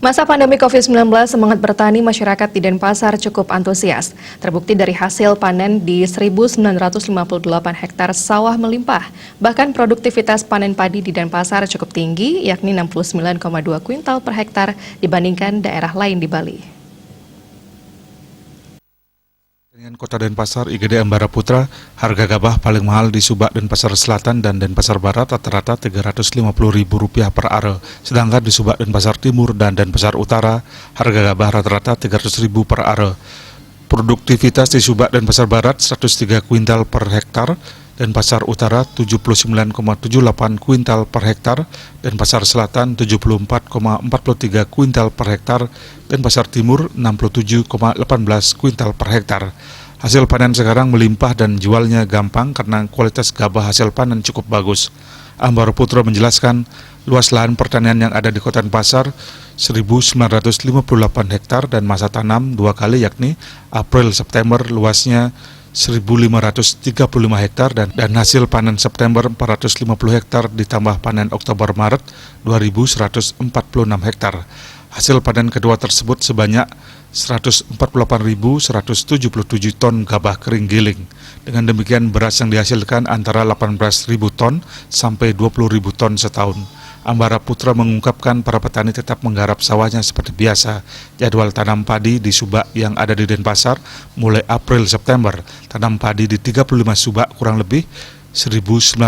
Masa pandemi COVID-19, semangat bertani masyarakat di Denpasar cukup antusias. Terbukti dari hasil panen di 1.958 hektar sawah melimpah. Bahkan produktivitas panen padi di Denpasar cukup tinggi, yakni 69,2 kuintal per hektar dibandingkan daerah lain di Bali. Dengan Kota Denpasar, IGD Ambara Putra, harga gabah paling mahal di Subak Denpasar Selatan dan Denpasar Barat rata-rata Rp350.000 per are. Sedangkan di Subak Denpasar Timur dan Denpasar Utara, harga gabah rata-rata Rp300.000 per are. Produktivitas di Subak Denpasar Barat 103 kuintal per hektar, Denpasar Utara 79,78 kuintal per hektar, Denpasar Selatan 74,43 kuintal per hektar, Denpasar Timur 67,18 kuintal per hektar. Hasil panen sekarang melimpah dan jualnya gampang karena kualitas gabah hasil panen cukup bagus. Ambara Putra menjelaskan, luas lahan pertanian yang ada di Kota Denpasar 1.958 hektar dan masa tanam 2 kali, yakni April-September luasnya 1.535 hektar dan hasil panen September 450 hektar ditambah panen Oktober-Maret 2.146 hektar. Hasil panen kedua tersebut sebanyak 148.177 ton gabah kering giling. Dengan demikian beras yang dihasilkan antara 18.000 ton sampai 20.000 ton setahun. Ambara Putra mengungkapkan para petani tetap menggarap sawahnya seperti biasa. Jadwal tanam padi di Subak yang ada di Denpasar mulai April-September. Tanam padi di 35 Subak kurang lebih 1.958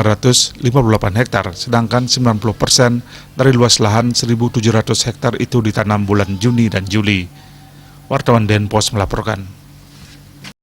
hektar, sedangkan 90% dari luas lahan 1.700 hektar itu ditanam bulan Juni dan Juli. Wartawan Denpos melaporkan.